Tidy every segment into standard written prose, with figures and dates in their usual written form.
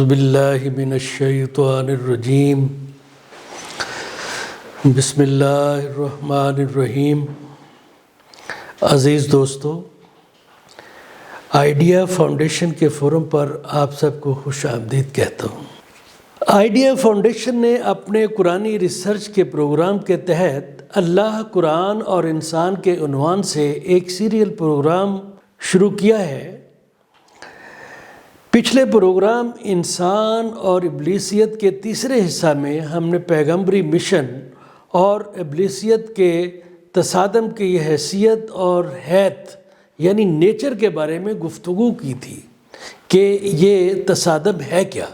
اعوذ باللہ من الشیطان الرجیم بسم اللہ الرحمن الرحیم۔ عزیز دوستو، آئیڈیا فاؤنڈیشن کے فورم پر آپ سب کو خوش آمدید کہتا ہوں۔ آئیڈیا فاؤنڈیشن نے اپنے قرآنی ریسرچ کے پروگرام کے تحت اللہ، قرآن اور انسان کے عنوان سے ایک سیریل پروگرام شروع کیا ہے۔ پچھلے پروگرام انسان اور ابلیسیت کے تیسرے حصہ میں ہم نے پیغمبری مشن اور ابلیسیت کے تصادم کی حیثیت اور حیت یعنی نیچر کے بارے میں گفتگو کی تھی کہ یہ تصادم ہے کیا،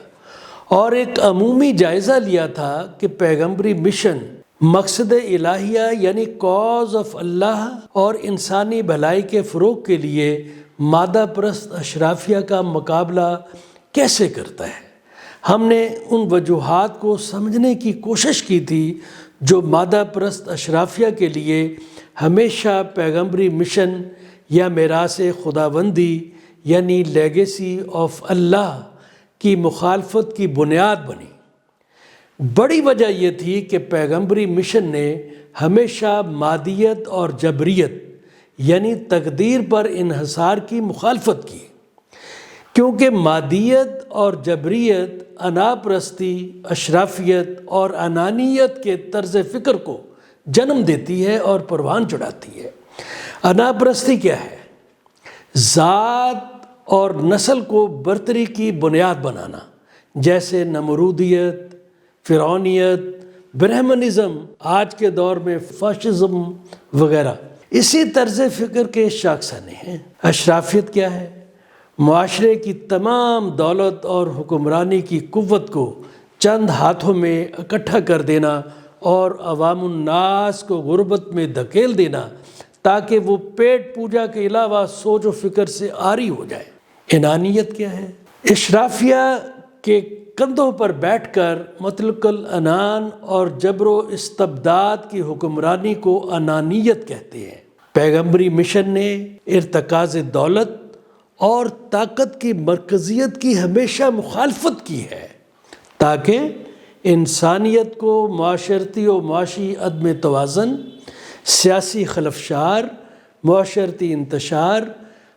اور ایک عمومی جائزہ لیا تھا کہ پیغمبری مشن مقصد الہیہ یعنی کاز آف اللہ اور انسانی بھلائی کے فروغ کے لیے مادہ پرست اشرافیہ کا مقابلہ کیسے کرتا ہے۔ ہم نے ان وجوہات کو سمجھنے کی کوشش کی تھی جو مادہ پرست اشرافیہ کے لیے ہمیشہ پیغمبری مشن یا میراث خداوندی یعنی لیگیسی آف اللہ کی مخالفت کی بنیاد بنی۔ بڑی وجہ یہ تھی کہ پیغمبری مشن نے ہمیشہ مادیت اور جبریت یعنی تقدیر پر انحصار کی مخالفت کی، کیونکہ مادیت اور جبریت انا پرستی، اشرافیت اور انانیت کے طرز فکر کو جنم دیتی ہے اور پروان چڑھاتی ہے۔ انا پرستی کیا ہے؟ ذات اور نسل کو برتری کی بنیاد بنانا، جیسے نمرودیت، فرعونیت، برہمنزم، آج کے دور میں فاشزم وغیرہ اسی طرز فکر کے شاخسانے ہیں۔ اشرافیت کیا ہے؟ معاشرے کی تمام دولت اور حکمرانی کی قوت کو چند ہاتھوں میں اکٹھا کر دینا اور عوام الناس کو غربت میں دھکیل دینا تاکہ وہ پیٹ پوجا کے علاوہ سوچ و فکر سے عاری ہو جائے۔ انانیت کیا ہے؟ اشرافیہ کے کندھوں پر بیٹھ کر مطلق العنان اور جبر و استبداد کی حکمرانی کو انانیت کہتے ہیں۔ پیغمبری مشن نے ارتکاز دولت اور طاقت کی مرکزیت کی ہمیشہ مخالفت کی ہے تاکہ انسانیت کو معاشرتی و معاشی عدم توازن، سیاسی خلفشار، معاشرتی انتشار،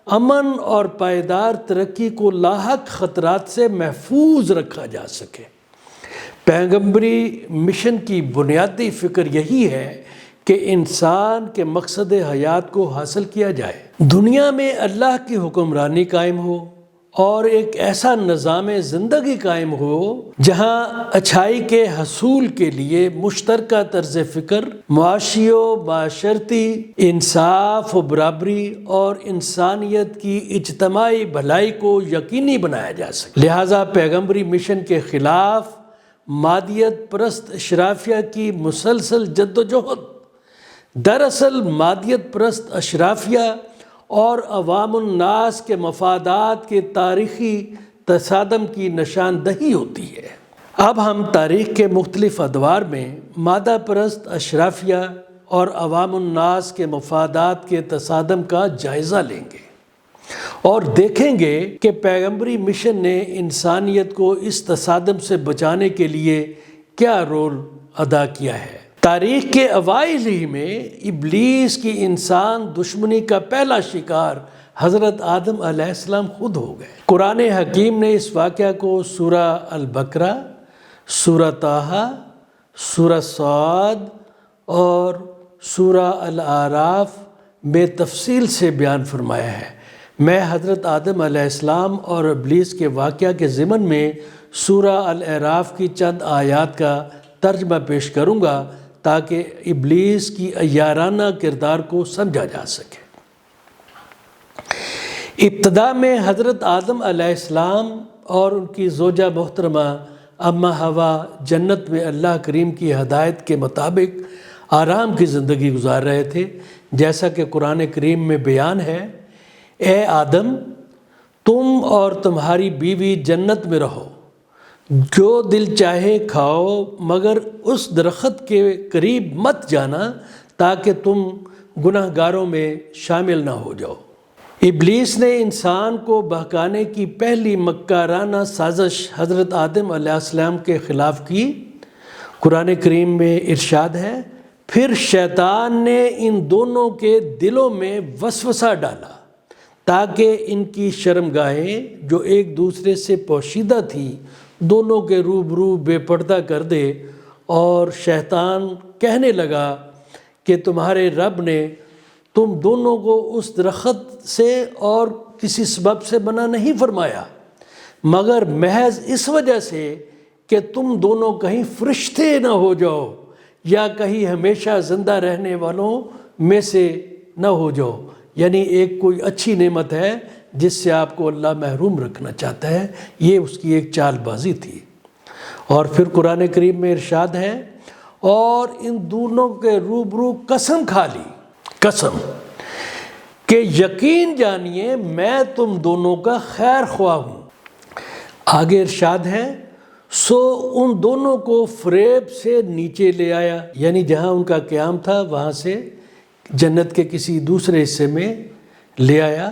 امن اور پائیدار ترقی کو لاحق خطرات سے محفوظ رکھا جا سکے۔ پیغمبری مشن کی بنیادی فکر یہی ہے کہ انسان کے مقصد حیات کو حاصل کیا جائے، دنیا میں اللہ کی حکمرانی قائم ہو اور ایک ایسا نظام زندگی قائم ہو جہاں اچھائی کے حصول کے لیے مشترکہ طرز فکر، معاشی و معاشرتی انصاف و برابری اور انسانیت کی اجتماعی بھلائی کو یقینی بنایا جا سکے۔ لہٰذا پیغمبری مشن کے خلاف مادیت پرست اشرافیہ کی مسلسل جدوجہد دراصل مادیت پرست اشرافیہ اور عوام الناس کے مفادات کے تاریخی تصادم کی نشاندہی ہوتی ہے۔ اب ہم تاریخ کے مختلف ادوار میں مادہ پرست اشرافیہ اور عوام الناس کے مفادات کے تصادم کا جائزہ لیں گے اور دیکھیں گے کہ پیغمبری مشن نے انسانیت کو اس تصادم سے بچانے کے لیے کیا رول ادا کیا ہے۔ تاریخ کے اوائل ہی میں ابلیس کی انسان دشمنی کا پہلا شکار حضرت آدم علیہ السلام خود ہو گئے۔ قرآن حکیم نے اس واقعہ کو سورہ البقرہ، سورہ طٰہٰ، سورہ صاد اور سورہ الاعراف میں تفصیل سے بیان فرمایا ہے۔ میں حضرت آدم علیہ السلام اور ابلیس کے واقعہ کے ضمن میں سورہ الاعراف کی چند آیات کا ترجمہ پیش کروں گا تاکہ ابلیس کی عیارانہ کردار کو سمجھا جا سکے۔ ابتدا میں حضرت آدم علیہ السلام اور ان کی زوجہ محترمہ اماں حوا جنت میں اللہ کریم کی ہدایت کے مطابق آرام کی زندگی گزار رہے تھے، جیسا کہ قرآن کریم میں بیان ہے، اے آدم، تم اور تمہاری بیوی جنت میں رہو، جو دل چاہے کھاؤ، مگر اس درخت کے قریب مت جانا تاکہ تم گناہ گاروں میں شامل نہ ہو جاؤ۔ ابلیس نے انسان کو بہکانے کی پہلی مکارانہ سازش حضرت آدم علیہ السلام کے خلاف کی۔ قرآن کریم میں ارشاد ہے، پھر شیطان نے ان دونوں کے دلوں میں وسوسہ ڈالا تاکہ ان کی شرمگاہیں جو ایک دوسرے سے پوشیدہ تھی دونوں کے روبرو بے پردہ کر دے، اور شیطان کہنے لگا کہ تمہارے رب نے تم دونوں کو اس درخت سے اور کسی سبب سے منع نہیں فرمایا مگر محض اس وجہ سے کہ تم دونوں کہیں فرشتے نہ ہو جاؤ یا کہیں ہمیشہ زندہ رہنے والوں میں سے نہ ہو جاؤ، یعنی ایک کوئی اچھی نعمت ہے جس سے آپ کو اللہ محروم رکھنا چاہتا ہے، یہ اس کی ایک چال بازی تھی۔ اور پھر قرآن کریم میں ارشاد ہے، اور ان دونوں کے روبرو قسم کھا لی، قسم کہ یقین جانیے میں تم دونوں کا خیر خواہ ہوں۔ آگے ارشاد ہے، سو ان دونوں کو فریب سے نیچے لے آیا، یعنی جہاں ان کا قیام تھا وہاں سے جنت کے کسی دوسرے حصے میں لے آیا۔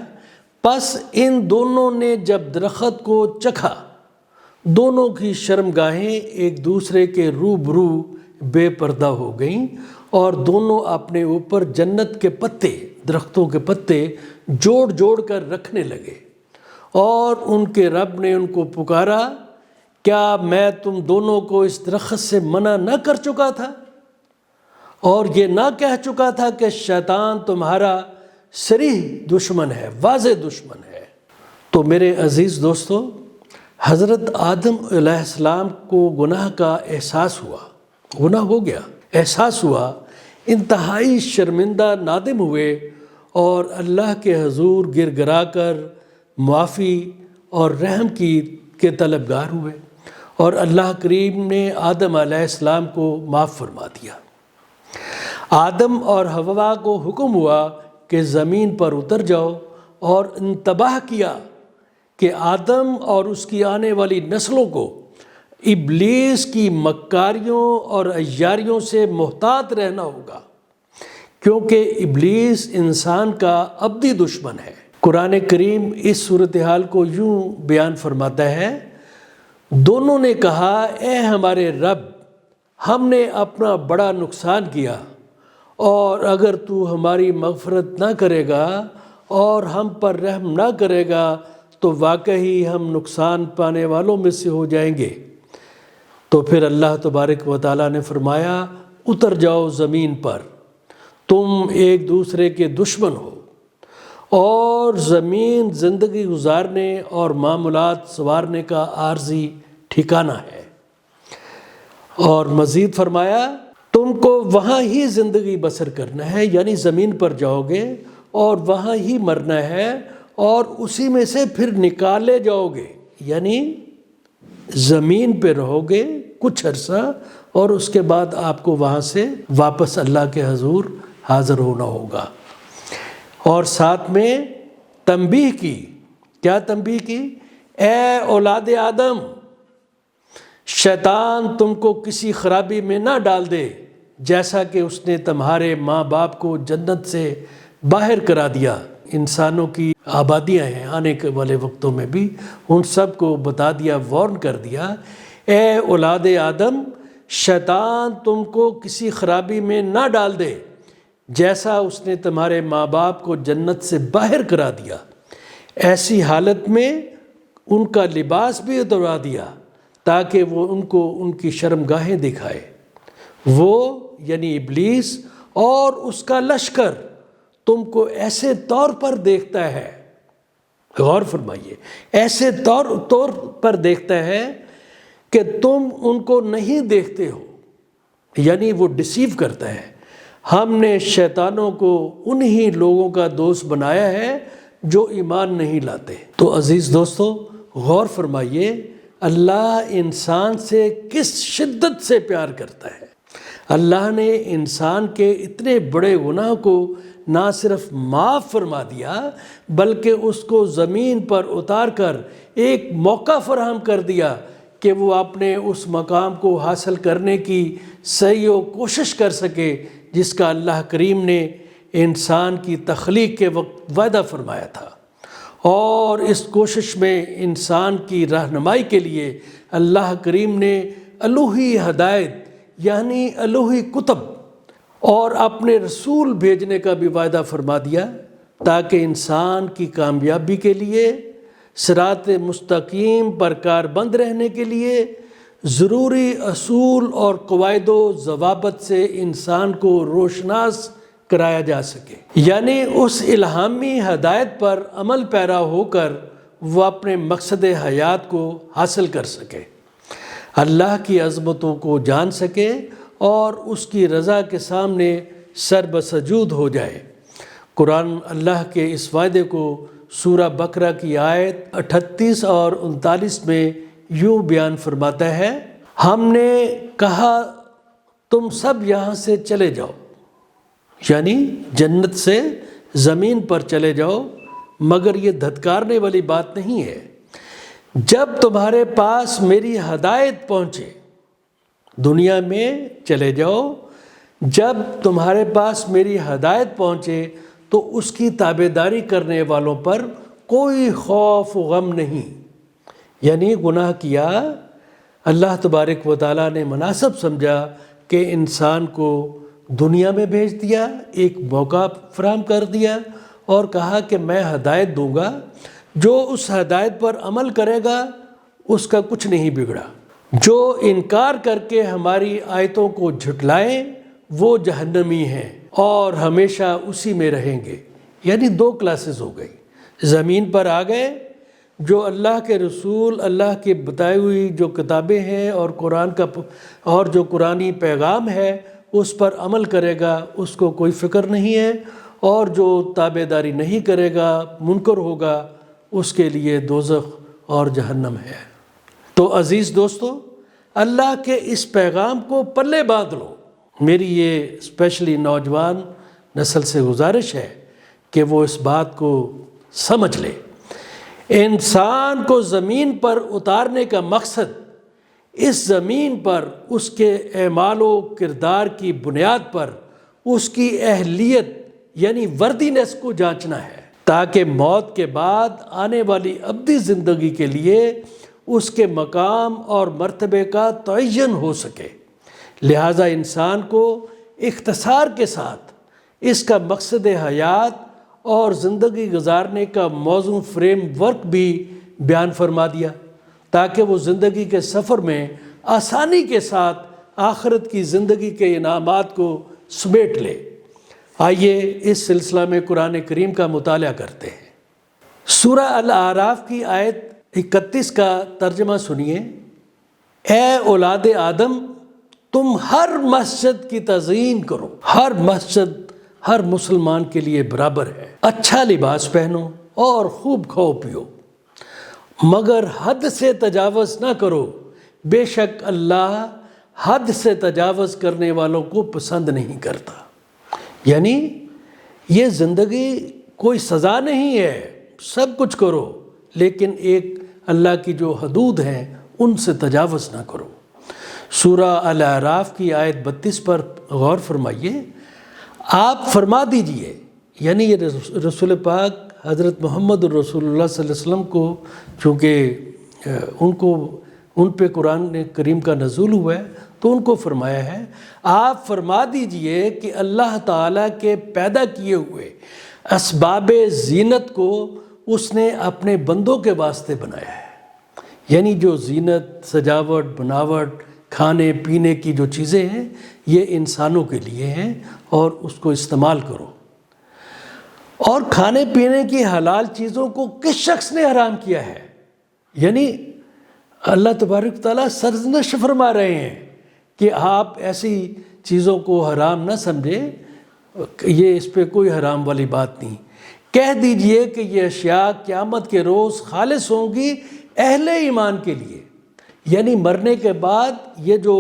پس ان دونوں نے جب درخت کو چکھا، دونوں کی شرمگاہیں ایک دوسرے کے روبرو بے پردہ ہو گئیں، اور دونوں اپنے اوپر جنت کے پتے، درختوں کے پتے جوڑ جوڑ کر رکھنے لگے، اور ان کے رب نے ان کو پکارا، کیا میں تم دونوں کو اس درخت سے منع نہ کر چکا تھا اور یہ نہ کہہ چکا تھا کہ شیطان تمہارا صریح دشمن ہے، واضح دشمن ہے؟ تو میرے عزیز دوستو، حضرت آدم علیہ السلام کو گناہ کا احساس ہوا، گناہ ہو گیا، احساس ہوا، انتہائی شرمندہ نادم ہوئے، اور اللہ کے حضور گر گرا کر معافی اور رحم کے طلبگار ہوئے، اور اللہ کریم نے آدم علیہ السلام کو معاف فرما دیا۔ آدم اور حوا کو حکم ہوا کہ زمین پر اتر جاؤ، اور انتباہ کیا کہ آدم اور اس کی آنے والی نسلوں کو ابلیس کی مکاریوں اور عیاریوں سے محتاط رہنا ہوگا، کیونکہ ابلیس انسان کا ابدی دشمن ہے۔ قرآن کریم اس صورتحال کو یوں بیان فرماتا ہے، دونوں نے کہا، اے ہمارے رب، ہم نے اپنا بڑا نقصان کیا، اور اگر تو ہماری مغفرت نہ کرے گا اور ہم پر رحم نہ کرے گا تو واقعی ہم نقصان پانے والوں میں سے ہو جائیں گے۔ تو پھر اللہ تبارک و تعالیٰ نے فرمایا، اتر جاؤ زمین پر، تم ایک دوسرے کے دشمن ہو، اور زمین زندگی گزارنے اور معاملات سنوارنے کا عارضی ٹھکانہ ہے۔ اور مزید فرمایا، تم کو وہاں ہی زندگی بسر کرنا ہے، یعنی زمین پر جاؤ گے اور وہاں ہی مرنا ہے، اور اسی میں سے پھر نکالے جاؤ گے، یعنی زمین پہ رہو گے کچھ عرصہ، اور اس کے بعد آپ کو وہاں سے واپس اللہ کے حضور حاضر ہونا ہوگا۔ اور ساتھ میں تنبیہ کی، کیا تنبیہ کی؟ اے اولاد آدم، شیطان تم کو کسی خرابی میں نہ ڈال دے جیسا کہ اس نے تمہارے ماں باپ کو جنت سے باہر کرا دیا۔ انسانوں کی آبادیاں ہیں آنے والے وقتوں میں بھی، ان سب کو بتا دیا، وارن کر دیا، اے اولاد آدم، شیطان تم کو کسی خرابی میں نہ ڈال دے جیسا اس نے تمہارے ماں باپ کو جنت سے باہر کرا دیا۔ ایسی حالت میں ان کا لباس بھی اتروا دیا تاکہ وہ ان کو ان کی شرمگاہیں دکھائے۔ وہ یعنی ابلیس اور اس کا لشکر تم کو ایسے طور پر دیکھتا ہے، غور فرمائیے، ایسے طور پر دیکھتا ہے کہ تم ان کو نہیں دیکھتے ہو، یعنی وہ ڈسیو کرتا ہے۔ ہم نے شیطانوں کو انہی لوگوں کا دوست بنایا ہے جو ایمان نہیں لاتے۔ تو عزیز دوستو، غور فرمائیے، اللہ انسان سے کس شدت سے پیار کرتا ہے۔ اللہ نے انسان کے اتنے بڑے گناہ کو نہ صرف معاف فرما دیا بلکہ اس کو زمین پر اتار کر ایک موقع فراہم کر دیا کہ وہ اپنے اس مقام کو حاصل کرنے کی سعی و کوشش کر سکے جس کا اللہ کریم نے انسان کی تخلیق کے وقت وعدہ فرمایا تھا۔ اور اس کوشش میں انسان کی رہنمائی کے لیے اللہ کریم نے الوہی ہدایت یعنی الوہی کتب اور اپنے رسول بھیجنے کا بھی وعدہ فرما دیا، تاکہ انسان کی کامیابی کے لیے، صراط مستقیم پر کاربند رہنے کے لیے ضروری اصول اور قواعد و ضوابط سے انسان کو روشناس کرایا جا سکے، یعنی اس الہامی ہدایت پر عمل پیرا ہو کر وہ اپنے مقصد حیات کو حاصل کر سکے، اللہ کی عظمتوں کو جان سکے اور اس کی رضا کے سامنے سر بسجود ہو جائے۔ قرآن اللہ کے اس وعدے کو سورہ بقرہ کی آیت 38 اور 39 میں یوں بیان فرماتا ہے، ہم نے کہا تم سب یہاں سے چلے جاؤ، یعنی جنت سے زمین پر چلے جاؤ، مگر یہ دھتکارنے والی بات نہیں ہے، جب تمہارے پاس میری ہدایت پہنچے۔ دنیا میں چلے جاؤ، جب تمہارے پاس میری ہدایت پہنچے تو اس کی تابعداری کرنے والوں پر کوئی خوف و غم نہیں، یعنی گناہ کیا اللہ تبارک و تعالیٰ نے مناسب سمجھا کہ انسان کو دنیا میں بھیج دیا، ایک موقع فراہم کر دیا اور کہا کہ میں ہدایت دوں گا، جو اس ہدایت پر عمل کرے گا اس کا کچھ نہیں بگڑا، جو انکار کر کے ہماری آیتوں کو جھٹلائیں وہ جہنمی ہیں اور ہمیشہ اسی میں رہیں گے۔ یعنی دو کلاسز ہو گئی، زمین پر آ گئے، جو اللہ کے رسول، اللہ کی بتائی ہوئی جو کتابیں ہیں اور قرآن کا اور جو قرآنی پیغام ہے اس پر عمل کرے گا اس کو کوئی فکر نہیں ہے، اور جو تابع داری نہیں کرے گا، منکر ہوگا، اس کے لیے دوزخ اور جہنم ہے۔ تو عزیز دوستو، اللہ کے اس پیغام کو پلے باندھ لو۔ میری یہ اسپیشلی نوجوان نسل سے گزارش ہے کہ وہ اس بات کو سمجھ لے۔ انسان کو زمین پر اتارنے کا مقصد اس زمین پر اس کے اعمال و کردار کی بنیاد پر اس کی اہلیت یعنی وردینس کو جانچنا ہے، تاکہ موت کے بعد آنے والی ابدی زندگی کے لیے اس کے مقام اور مرتبے کا تعین ہو سکے۔ لہٰذا انسان کو اختصار کے ساتھ اس کا مقصد حیات اور زندگی گزارنے کا موزوں فریم ورک بھی بیان فرما دیا، تاکہ وہ زندگی کے سفر میں آسانی کے ساتھ آخرت کی زندگی کے انعامات کو سمیٹ لے۔ آئیے اس سلسلہ میں قرآن کریم کا مطالعہ کرتے ہیں۔ سورہ الاعراف کی آیت 31 کا ترجمہ سنیے۔ اے اولاد آدم، تم ہر مسجد کی تزئین کرو۔ ہر مسجد ہر مسلمان کے لیے برابر ہے۔ اچھا لباس پہنو اور خوب کھاؤ پیو، مگر حد سے تجاوز نہ کرو، بے شک اللہ حد سے تجاوز کرنے والوں کو پسند نہیں کرتا۔ یعنی یہ زندگی کوئی سزا نہیں ہے، سب کچھ کرو، لیکن ایک اللہ کی جو حدود ہیں ان سے تجاوز نہ کرو۔ سورہ الاعراف کی آیت 32 پر غور فرمائیے۔ آپ فرما دیجئے، یعنی یہ رسول پاک حضرت محمد الرسول اللہ صلی اللہ علیہ وسلم کو چونکہ ان پہ قرآن کریم کا نزول ہوا ہے تو ان کو فرمایا ہے، آپ فرما دیجئے کہ اللہ تعالیٰ کے پیدا کیے ہوئے اسباب زینت کو اس نے اپنے بندوں کے واسطے بنایا ہے۔ یعنی جو زینت، سجاوٹ، بناوٹ، کھانے پینے کی جو چیزیں ہیں یہ انسانوں کے لیے ہیں اور اس کو استعمال کرو۔ اور کھانے پینے کی حلال چیزوں کو کس شخص نے حرام کیا ہے؟ یعنی اللہ تبارک تعالیٰ سرزنش فرما رہے ہیں کہ آپ ایسی چیزوں کو حرام نہ سمجھیں، یہ اس پہ کوئی حرام والی بات نہیں۔ کہہ دیجئے کہ یہ اشیاء قیامت کے روز خالص ہوں گی اہل ایمان کے لیے، یعنی مرنے کے بعد یہ جو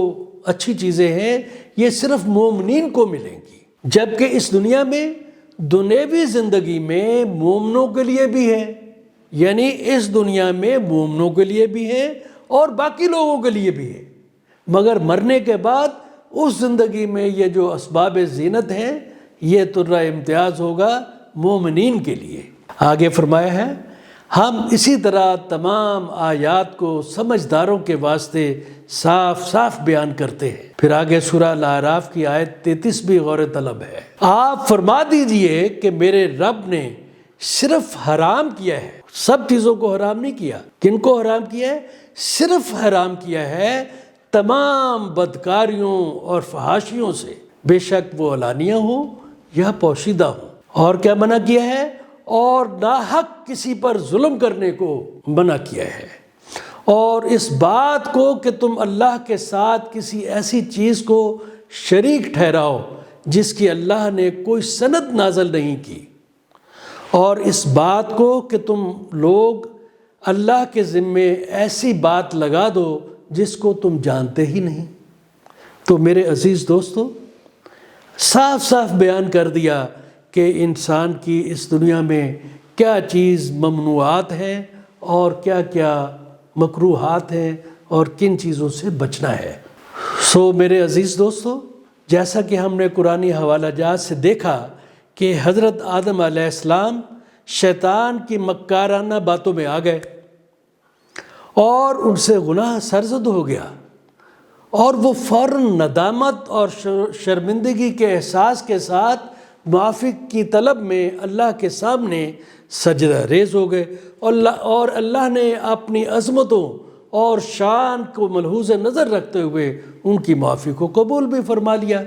اچھی چیزیں ہیں یہ صرف مومنین کو ملیں گی، جبکہ اس دنیا میں دنیوی زندگی میں مومنوں کے لیے بھی ہے، یعنی اس دنیا میں مومنوں کے لیے بھی ہے اور باقی لوگوں کے لیے بھی ہے، مگر مرنے کے بعد اس زندگی میں یہ جو اسباب زینت ہیں یہ ترہ امتیاز ہوگا مومنین کے لیے۔ آگے فرمایا ہے، ہم اسی طرح تمام آیات کو سمجھداروں کے واسطے صاف صاف بیان کرتے ہیں۔ پھر آگے سورہ الاعراف کی آیت 33 بھی غور طلب ہے۔ آپ فرما دیجئے کہ میرے رب نے صرف حرام کیا ہے، سب چیزوں کو حرام نہیں کیا۔ کن کو حرام کیا ہے؟ صرف حرام کیا ہے تمام بدکاریوں اور فحاشیوں سے، بے شک وہ علانیہ ہوں یا پوشیدہ ہوں۔ اور کیا منع کیا ہے؟ اور ناحق کسی پر ظلم کرنے کو منع کیا ہے، اور اس بات کو کہ تم اللہ کے ساتھ کسی ایسی چیز کو شریک ٹھہراؤ جس کی اللہ نے کوئی سند نازل نہیں کی، اور اس بات کو کہ تم لوگ اللہ کے ذمے ایسی بات لگا دو جس کو تم جانتے ہی نہیں۔ تو میرے عزیز دوستو، صاف صاف بیان کر دیا کہ انسان کی اس دنیا میں کیا چیز ممنوعات ہیں اور کیا کیا مکروہات ہیں اور کن چیزوں سے بچنا ہے۔ سو میرے عزیز دوستو، جیسا کہ ہم نے قرآنی حوالہ جات سے دیکھا کہ حضرت آدم علیہ السلام شیطان کی مکارانہ باتوں میں آ گئے اور ان سے گناہ سرزد ہو گیا، اور وہ فوراً ندامت اور شرمندگی کے احساس کے ساتھ معافی کی طلب میں اللہ کے سامنے سجدہ ریز ہو گئے، اور اللہ نے اپنی عظمتوں اور شان کو ملحوظ نظر رکھتے ہوئے ان کی معافی کو قبول بھی فرما لیا۔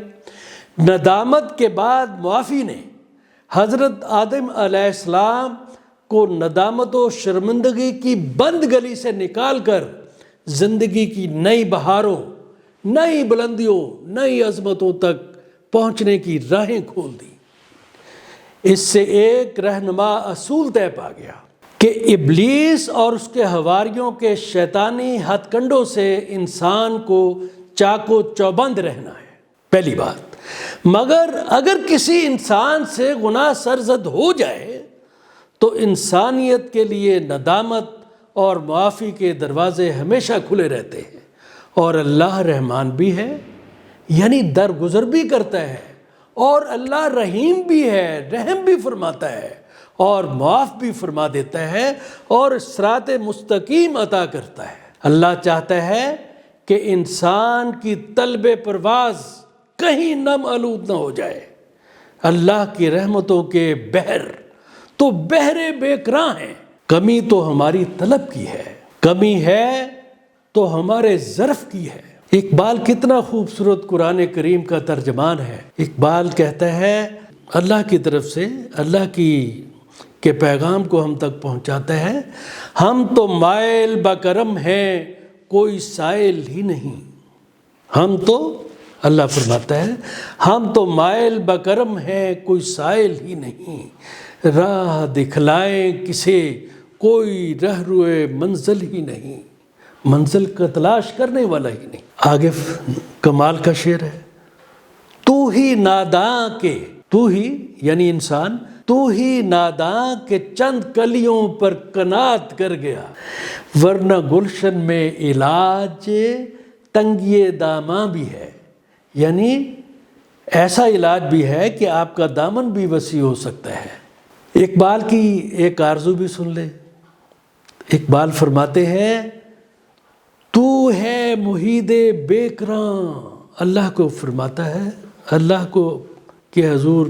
ندامت کے بعد معافی نے حضرت آدم علیہ السلام کو ندامت و شرمندگی کی بند گلی سے نکال کر زندگی کی نئی بہاروں، نئی بلندیوں، نئی عظمتوں تک پہنچنے کی راہیں کھول دی۔ اس سے ایک رہنما اصول طے پا گیا کہ ابلیس اور اس کے حواریوں کے شیطانی ہتھ کنڈوں سے انسان کو چاق و چوبند رہنا ہے، پہلی بات۔ مگر اگر کسی انسان سے گناہ سرزد ہو جائے تو انسانیت کے لیے ندامت اور معافی کے دروازے ہمیشہ کھلے رہتے ہیں، اور اللہ رحمان بھی ہے، یعنی درگزر بھی کرتا ہے، اور اللہ رحیم بھی ہے، رحم بھی فرماتا ہے اور معاف بھی فرما دیتا ہے اور صراط مستقیم عطا کرتا ہے۔ اللہ چاہتا ہے کہ انسان کی طلب پرواز کہیں نم آلود نہ ہو جائے۔ اللہ کی رحمتوں کے بحر تو بحر بے کراں ہیں۔ کمی تو ہماری طلب کی ہے، کمی ہے تو ہمارے ظرف کی ہے۔ اقبال کتنا خوبصورت قرآن کریم کا ترجمان ہے۔ اقبال کہتا ہے اللہ کی طرف سے، اللہ کے پیغام کو ہم تک پہنچاتا ہے، ہم تو مائل بکرم ہیں کوئی سائل ہی نہیں۔ ہم تو، اللہ فرماتا ہے، ہم تو مائل بکرم ہیں کوئی سائل ہی نہیں، راہ دکھلائیں کسے کوئی رہ روئے منزل ہی نہیں، منزل کا تلاش کرنے والا ہی نہیں۔ آگے کمال کا شعر ہے، تو ہی ناداں کے، تو ہی یعنی انسان، تو ہی ناداں کے چند کلیوں پر قناعت کر گیا، ورنہ گلشن میں علاج تنگی داماں بھی ہے، یعنی ایسا علاج بھی ہے کہ آپ کا دامن بھی وسیع ہو سکتا ہے۔ اقبال کی ایک آرزو بھی سن لے۔ اقبال فرماتے ہیں، تو ہے محیط بے کراں، اللہ کو فرماتا ہے، اللہ کو کہ حضور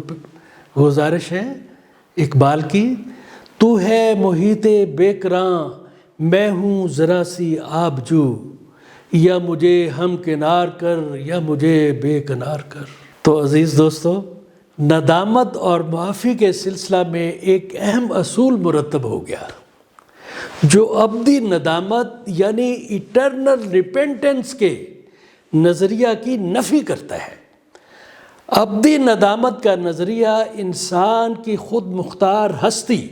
گزارش ہے اقبال کی، تو ہے محیط بے کراں میں ہوں ذرا سی آبجو، یا مجھے ہم کنار کر یا مجھے بے کنار کر۔ تو عزیز دوستو، ندامت اور معافی کے سلسلہ میں ایک اہم اصول مرتب ہو گیا جو ابدی ندامت یعنی ایٹرنل ریپینٹنس کے نظریہ کی نفی کرتا ہے۔ ابدی ندامت کا نظریہ انسان کی خود مختار ہستی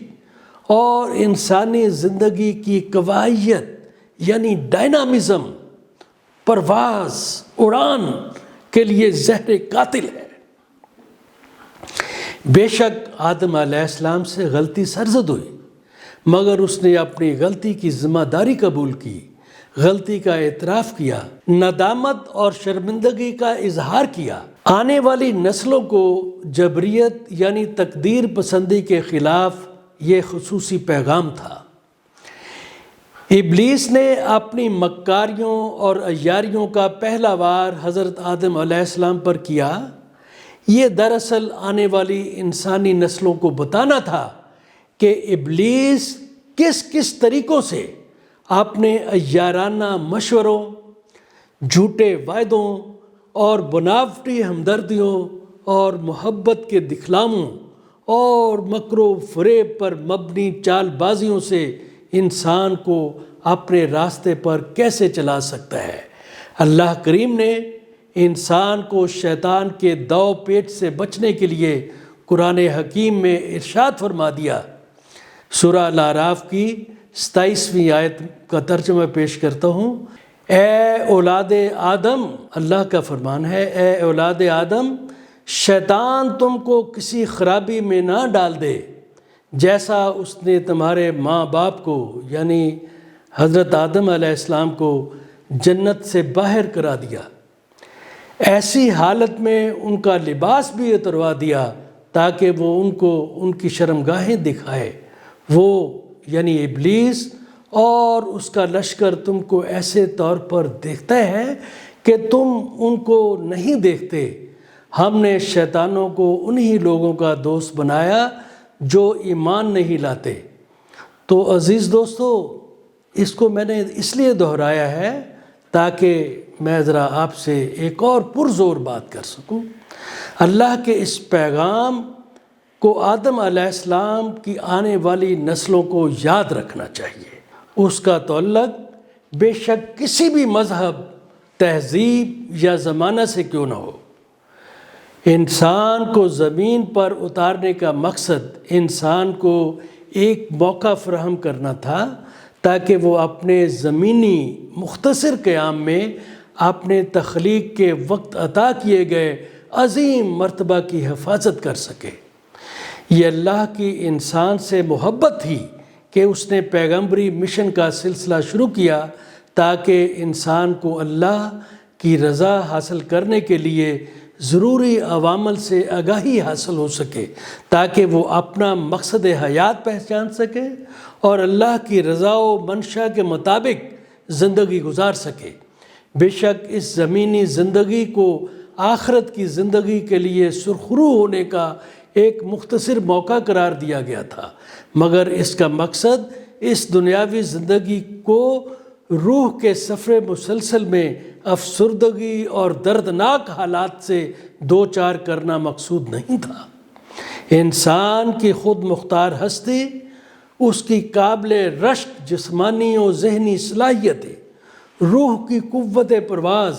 اور انسانی زندگی کی قوائیت یعنی ڈائنامزم، پرواز، اڑان کے لیے زہر قاتل ہے۔ بے شک آدم علیہ السلام سے غلطی سرزد ہوئی، مگر اس نے اپنی غلطی کی ذمہ داری قبول کی، غلطی کا اعتراف کیا، ندامت اور شرمندگی کا اظہار کیا۔ آنے والی نسلوں کو جبریت یعنی تقدیر پسندی کے خلاف یہ خصوصی پیغام تھا۔ ابلیس نے اپنی مکاریوں اور عیاریوں کا پہلا وار حضرت آدم علیہ السلام پر کیا۔ یہ دراصل آنے والی انسانی نسلوں کو بتانا تھا کہ ابلیس کس کس طریقوں سے اپنے عیارانہ مشوروں، جھوٹے وعدوں اور بناوٹی ہمدردیوں اور محبت کے دکھلاووں اور مکر و فریب پر مبنی چال بازیوں سے انسان کو اپنے راستے پر کیسے چلا سکتا ہے۔ اللہ کریم نے انسان کو شیطان کے داؤ پیچ سے بچنے کے لیے قرآن حکیم میں ارشاد فرما دیا۔ سورہ الاعراف کی 27ویں آیت کا ترجمہ پیش کرتا ہوں۔ اے اولاد آدم، اللہ کا فرمان ہے، اے اولاد آدم، شیطان تم کو کسی خرابی میں نہ ڈال دے جیسا اس نے تمہارے ماں باپ کو یعنی حضرت آدم علیہ السلام کو جنت سے باہر کرا دیا۔ ایسی حالت میں ان کا لباس بھی اتروا دیا تاکہ وہ ان کو ان کی شرمگاہیں دکھائے۔ وہ یعنی ابلیس اور اس کا لشکر تم کو ایسے طور پر دیکھتا ہے کہ تم ان کو نہیں دیکھتے۔ ہم نے شیطانوں کو انہی لوگوں کا دوست بنایا جو ایمان نہیں لاتے۔ تو عزیز دوستو، اس کو میں نے اس لیے دہرایا ہے تاکہ میں ذرا آپ سے ایک اور پرزور بات کر سکوں۔ اللہ کے اس پیغام کو آدم علیہ السلام کی آنے والی نسلوں کو یاد رکھنا چاہیے۔ اس کا تعلق بے شک کسی بھی مذہب، تہذیب یا زمانہ سے کیوں نہ ہو۔ انسان کو زمین پر اتارنے کا مقصد انسان کو ایک موقع فراہم کرنا تھا تاکہ وہ اپنے زمینی مختصر قیام میں اپنے تخلیق کے وقت عطا کیے گئے عظیم مرتبہ کی حفاظت کر سکے۔ یہ اللہ کی انسان سے محبت تھی کہ اس نے پیغمبری مشن کا سلسلہ شروع کیا تاکہ انسان کو اللہ کی رضا حاصل کرنے کے لیے ضروری عوامل سے آگاہی حاصل ہو سکے، تاکہ وہ اپنا مقصد حیات پہچان سکے اور اللہ کی رضا و منشا کے مطابق زندگی گزار سکے۔ بے شک اس زمینی زندگی کو آخرت کی زندگی کے لیے سرخرو ہونے کا ایک مختصر موقع قرار دیا گیا تھا، مگر اس کا مقصد اس دنیاوی زندگی کو روح کے سفر مسلسل میں افسردگی اور دردناک حالات سے دو چار کرنا مقصود نہیں تھا۔ انسان کی خود مختار ہستی، اس کی قابل رشک جسمانی و ذہنی صلاحیتیں، روح کی قوت پرواز،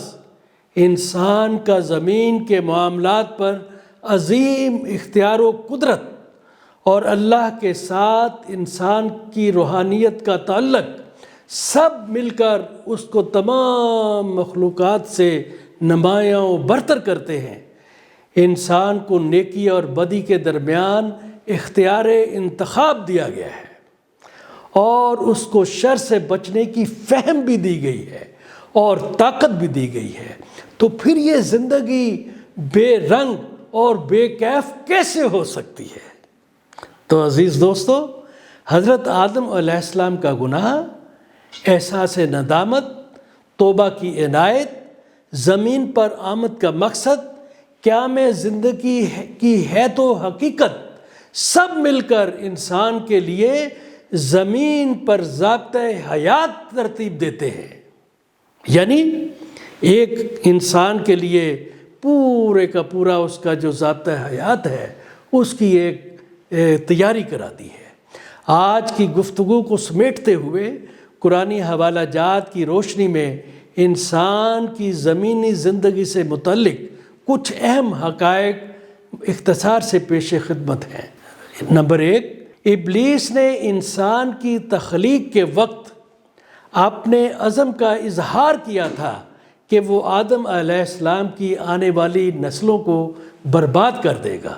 انسان کا زمین کے معاملات پر عظیم اختیار و قدرت اور اللہ کے ساتھ انسان کی روحانیت کا تعلق، سب مل کر اس کو تمام مخلوقات سے نمایاں و برتر کرتے ہیں۔ انسان کو نیکی اور بدی کے درمیان اختیار انتخاب دیا گیا ہے اور اس کو شر سے بچنے کی فہم بھی دی گئی ہے اور طاقت بھی دی گئی ہے۔ تو پھر یہ زندگی بے رنگ اور بے کیف کیسے ہو سکتی ہے؟ تو عزیز دوستو، حضرت آدم علیہ السلام کا گناہ، احساس ندامت، توبہ کی عنایت، زمین پر آمد کا مقصد، قیام زندگی کی حیت و حقیقت، سب مل کر انسان کے لیے زمین پر ضابطۂ حیات ترتیب دیتے ہیں۔ یعنی ایک انسان کے لیے پورے کا پورا اس کا جو ضابطۂ حیات ہے اس کی ایک تیاری کراتی ہے۔ آج کی گفتگو کو سمیٹتے ہوئے قرآنی حوالہ جات کی روشنی میں انسان کی زمینی زندگی سے متعلق کچھ اہم حقائق اختصار سے پیش خدمت ہیں۔ نمبر 1، ابلیس نے انسان کی تخلیق کے وقت اپنے عزم کا اظہار کیا تھا کہ وہ آدم علیہ السلام کی آنے والی نسلوں کو برباد کر دے گا،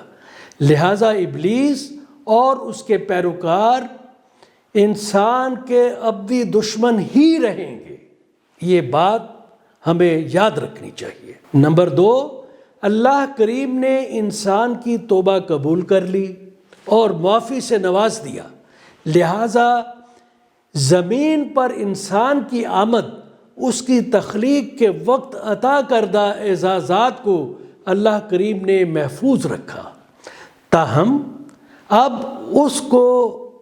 لہٰذا ابلیس اور اس کے پیروکار انسان کے ابدی دشمن ہی رہیں گے۔ یہ بات ہمیں یاد رکھنی چاہیے۔ نمبر 2، اللہ کریم نے انسان کی توبہ قبول کر لی اور معافی سے نواز دیا، لہٰذا زمین پر انسان کی آمد اس کی تخلیق کے وقت عطا کردہ اعزازات کو اللہ کریم نے محفوظ رکھا، تاہم اب اس کو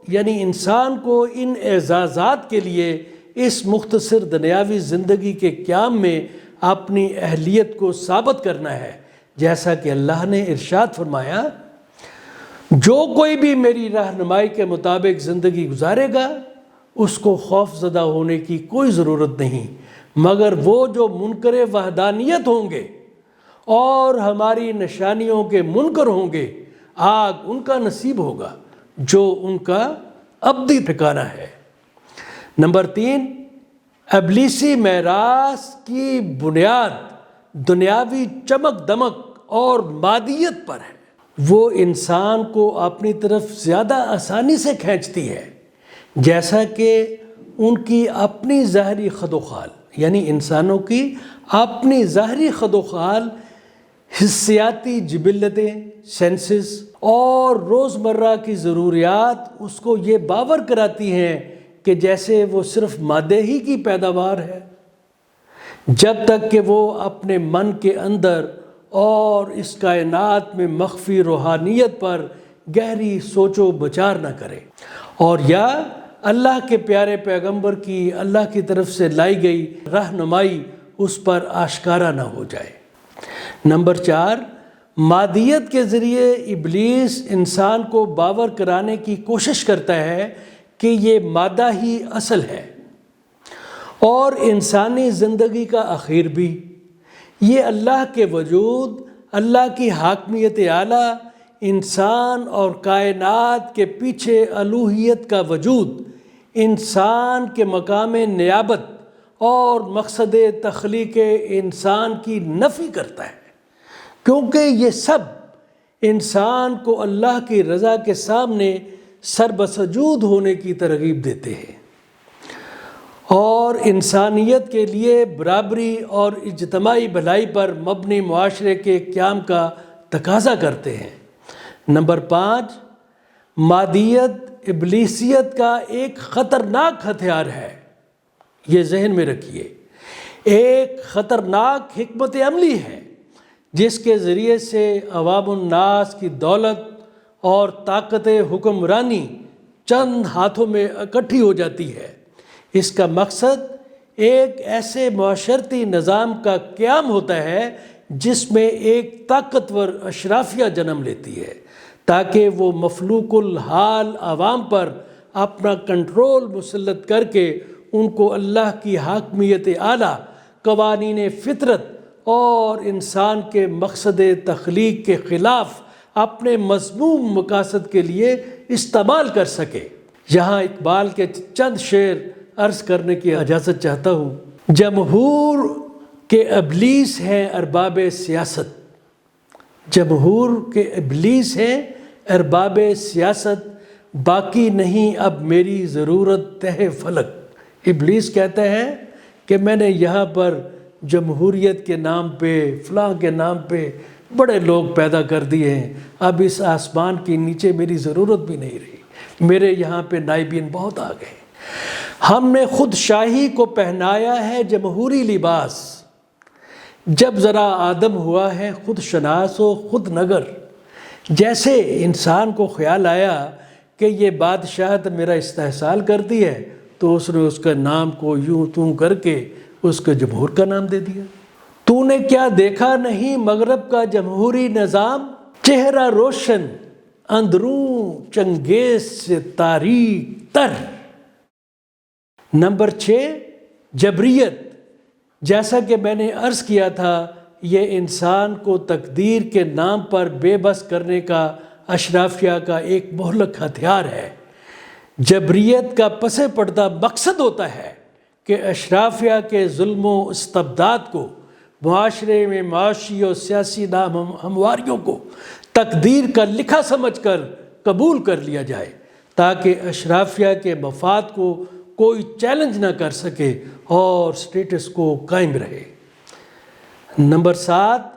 یعنی انسان کو ان اعزازات کے لیے اس مختصر دنیاوی زندگی کے قیام میں اپنی اہلیت کو ثابت کرنا ہے، جیسا کہ اللہ نے ارشاد فرمایا، جو کوئی بھی میری رہنمائی کے مطابق زندگی گزارے گا اس کو خوف زدہ ہونے کی کوئی ضرورت نہیں، مگر وہ جو منکر وحدانیت ہوں گے اور ہماری نشانیوں کے منکر ہوں گے، آگ ان کا نصیب ہوگا جو ان کا ابدی ٹھکانہ ہے۔ نمبر 3، ابلیسی میراث کی بنیاد دنیاوی چمک دمک اور مادیت پر ہے۔ وہ انسان کو اپنی طرف زیادہ آسانی سے کھینچتی ہے، جیسا کہ ان کی اپنی ظاہری خد و خال، یعنی انسانوں کی اپنی ظاہری خد و خال، حسیاتی جبلتیں، سینسز اور روزمرہ کی ضروریات اس کو یہ باور کراتی ہیں کہ جیسے وہ صرف مادے ہی کی پیداوار ہے، جب تک کہ وہ اپنے من کے اندر اور اس کائنات میں مخفی روحانیت پر گہری سوچ و بچار نہ کرے، اور یا اللہ کے پیارے پیغمبر کی اللہ کی طرف سے لائی گئی رہنمائی اس پر آشکارا نہ ہو جائے۔ نمبر 4، مادیت کے ذریعے ابلیس انسان کو باور کرانے کی کوشش کرتا ہے کہ یہ مادہ ہی اصل ہے اور انسانی زندگی کا اخیر بھی۔ یہ اللہ کے وجود، اللہ کی حاکمیت اعلیٰ، انسان اور کائنات کے پیچھے الوہیت کا وجود، انسان کے مقام نیابت اور مقصد تخلیق انسان کی نفی کرتا ہے، کیونکہ یہ سب انسان کو اللہ کی رضا کے سامنے سر بسجود ہونے کی ترغیب دیتے ہیں اور انسانیت کے لیے برابری اور اجتماعی بھلائی پر مبنی معاشرے کے قیام کا تقاضا کرتے ہیں۔ نمبر 5، مادیت ابلیسیت کا ایک خطرناک ہتھیار ہے، یہ ذہن میں رکھیے، ایک خطرناک حکمت عملی ہے جس کے ذریعے سے عوام الناس کی دولت اور طاقت حکمرانی چند ہاتھوں میں اکٹھی ہو جاتی ہے۔ اس کا مقصد ایک ایسے معاشرتی نظام کا قیام ہوتا ہے جس میں ایک طاقتور اشرافیہ جنم لیتی ہے تاکہ وہ مفلوق الحال عوام پر اپنا کنٹرول مسلط کر کے ان کو اللہ کی حاکمیت اعلیٰ، قوانین فطرت اور انسان کے مقصد تخلیق کے خلاف اپنے مذموم مقاصد کے لیے استعمال کر سکے۔ یہاں اقبال کے چند شعر عرض کرنے کی اجازت چاہتا ہوں۔ جمہور کے ابلیس ہیں ارباب سیاست، جمہور کے ابلیس ہیں ارباب سیاست، باقی نہیں اب میری ضرورت تہ فلک۔ ابلیس کہتا ہے کہ میں نے یہاں پر جمہوریت کے نام پہ، فلاں کے نام پہ بڑے لوگ پیدا کر دیے ہیں، اب اس آسمان کے نیچے میری ضرورت بھی نہیں رہی، میرے یہاں پہ نائبین بہت آ گئے۔ ہم نے خود شاہی کو پہنایا ہے جمہوری لباس، جب ذرا آدم ہوا ہے خود شناس و خود نگر۔ جیسے انسان کو خیال آیا کہ یہ بادشاہت میرا استحصال کرتی ہے تو اس نے اس کا نام کو یوں توں کر کے اس کو جمہور کا نام دے دیا۔ تو نے کیا دیکھا نہیں مغرب کا جمہوری نظام، چہرہ روشن اندروں چنگیز سے تاریک تر۔ نمبر 6، جبریت، جیسا کہ میں نے عرض کیا تھا، یہ انسان کو تقدیر کے نام پر بے بس کرنے کا اشرافیہ کا ایک مہلک ہتھیار ہے۔ جبریت کا پس پردہ مقصد ہوتا ہے کہ اشرافیہ کے ظلم و استبداد کو، معاشرے میں معاشی اور سیاسی نام ہمواریوں کو تقدیر کا لکھا سمجھ کر قبول کر لیا جائے تاکہ اشرافیہ کے مفاد کو کوئی چیلنج نہ کر سکے اور سٹیٹس کو قائم رہے۔ نمبر 7،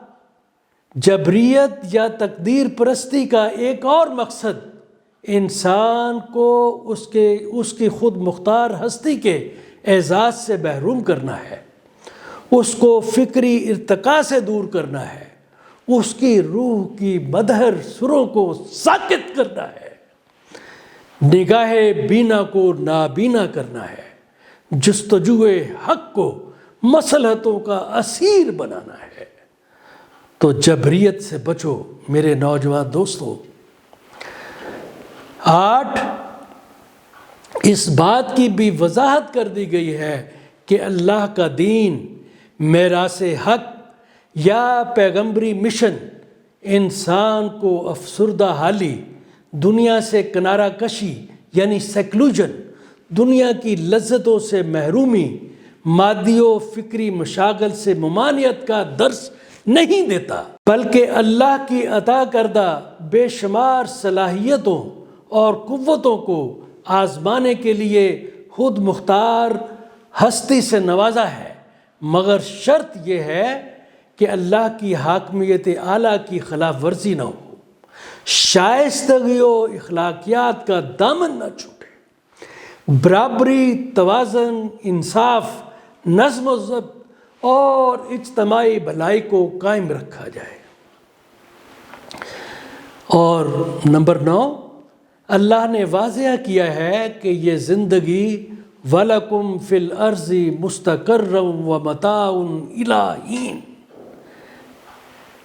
جبریت یا تقدیر پرستی کا ایک اور مقصد انسان کو اس کی خود مختار ہستی کے اعزاز سے محروم کرنا ہے، اس کو فکری ارتقاء سے دور کرنا ہے، اس کی روح کی مدہر سروں کو ساکت کرنا ہے، نگاہ بینا کو نابینا کرنا ہے، جستجو حق کو مصلحتوں کا اسیر بنانا ہے۔ تو جبریت سے بچو میرے نوجوان دوستو۔ 8، اس بات کی بھی وضاحت کر دی گئی ہے کہ اللہ کا دین، میراث حق یا پیغمبری مشن انسان کو افسردہ حالی، دنیا سے کنارہ کشی یعنی سیکلوژن، دنیا کی لذتوں سے محرومی، مادی و فکری مشاغل سے ممانعت کا درس نہیں دیتا، بلکہ اللہ کی عطا کردہ بے شمار صلاحیتوں اور قوتوں کو آزمانے کے لیے خود مختار ہستی سے نوازا ہے، مگر شرط یہ ہے کہ اللہ کی حاکمیت اعلیٰ کی خلاف ورزی نہ ہو، شائستگی و اخلاقیات کا دامن نہ چھوٹے، برابری، توازن، انصاف، نظم و ضبط اور اجتماعی بھلائی کو قائم رکھا جائے۔ اور نمبر 9، اللہ نے واضح کیا ہے کہ یہ زندگی وَلَكُمْ فِي الْأَرْضِ مُسْتَقَرٌّ وَمَتَاعٌ إِلَىٰ حِینٍ،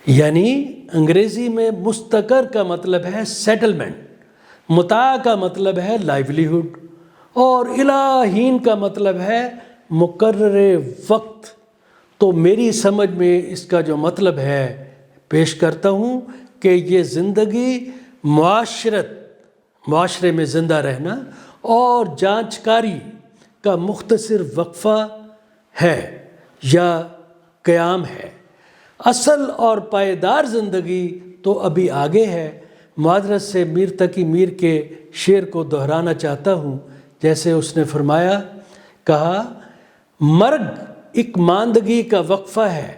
یعنی انگریزی میں مستقر کا مطلب ہے سیٹلمنٹ، متاع کا مطلب ہے لائیولیہوڈ، اور اِلیٰ حین کا مطلب ہے مقرر وقت۔ تو میری سمجھ میں اس کا جو مطلب ہے پیش کرتا ہوں کہ یہ زندگی معاشرے میں زندہ رہنا اور جانچکاری کا مختصر وقفہ ہے یا قیام ہے، اصل اور پائیدار زندگی تو ابھی آگے ہے۔ معذرت سے میر تقی میر کے شعر کو دہرانا چاہتا ہوں، جیسے اس نے فرمایا، کہا، مرگ ایک ماندگی کا وقفہ ہے،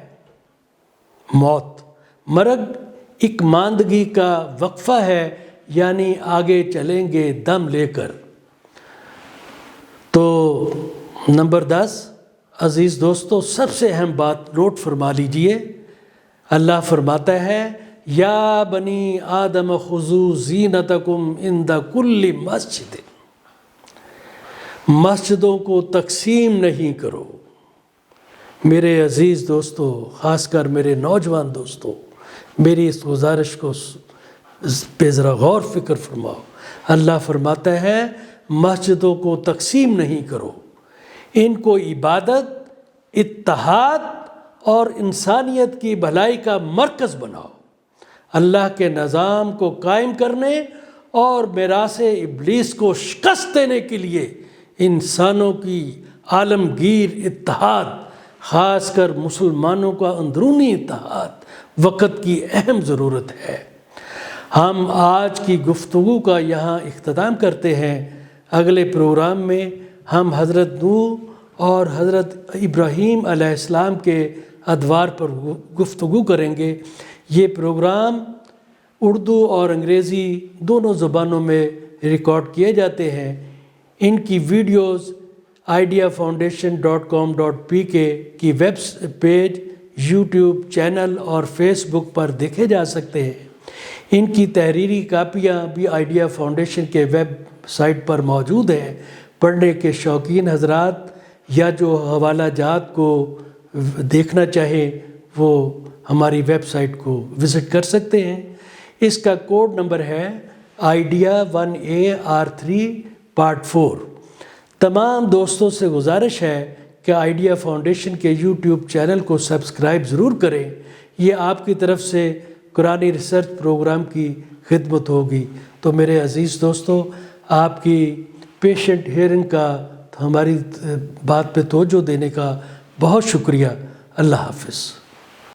موت، مرگ ایک ماندگی کا وقفہ ہے، یعنی آگے چلیں گے دم لے کر۔ تو نمبر 10، عزیز دوستو، سب سے اہم بات نوٹ فرما لیجئے، اللہ فرماتا ہے، یا بنی آدم خذوا زینتکم عند کل مسجد، مسجدوں کو تقسیم نہیں کرو۔ میرے عزیز دوستو، خاص کر میرے نوجوان دوستو، میری اس گزارش کو پہ ذرا غور فکر فرماؤ۔ اللہ فرماتا ہے مسجدوں کو تقسیم نہیں کرو، ان کو عبادت، اتحاد اور انسانیت کی بھلائی کا مرکز بناؤ، اللہ کے نظام کو قائم کرنے اور میراث ابلیس کو شکست دینے کے لیے انسانوں کی عالمگیر اتحاد، خاص کر مسلمانوں کا اندرونی اتحاد وقت کی اہم ضرورت ہے۔ ہم آج کی گفتگو کا یہاں اختتام کرتے ہیں۔ اگلے پروگرام میں ہم حضرت نوح اور حضرت ابراہیم علیہ السلام کے ادوار پر گفتگو کریں گے۔ یہ پروگرام اردو اور انگریزی دونوں زبانوں میں ریکارڈ کیے جاتے ہیں۔ ان کی ویڈیوز ideafoundation.com.pk کی ویب پیج، یوٹیوب چینل اور فیس بک پر دیکھے جا سکتے ہیں۔ ان کی تحریری کاپیاں بھی آئیڈیا فاؤنڈیشن کے ویب سائٹ پر موجود ہیں۔ پڑھنے کے شوقین حضرات یا جو حوالہ جات کو دیکھنا چاہیں وہ ہماری ویب سائٹ کو وزٹ کر سکتے ہیں۔ اس کا کوڈ نمبر ہے آئیڈیا 1AR3 پارٹ 4۔ تمام دوستوں سے گزارش ہے کہ آئیڈیا فاؤنڈیشن کے یوٹیوب چینل کو سبسکرائب ضرور کریں۔ یہ آپ کی طرف سے قرآنی ریسرچ پروگرام کی خدمت ہوگی۔ تو میرے عزیز دوستو، آپ کی پیشنٹ ہیئرنگ کا، ہماری بات پہ توجہ دینے کا بہت شکریہ۔ اللہ حافظ۔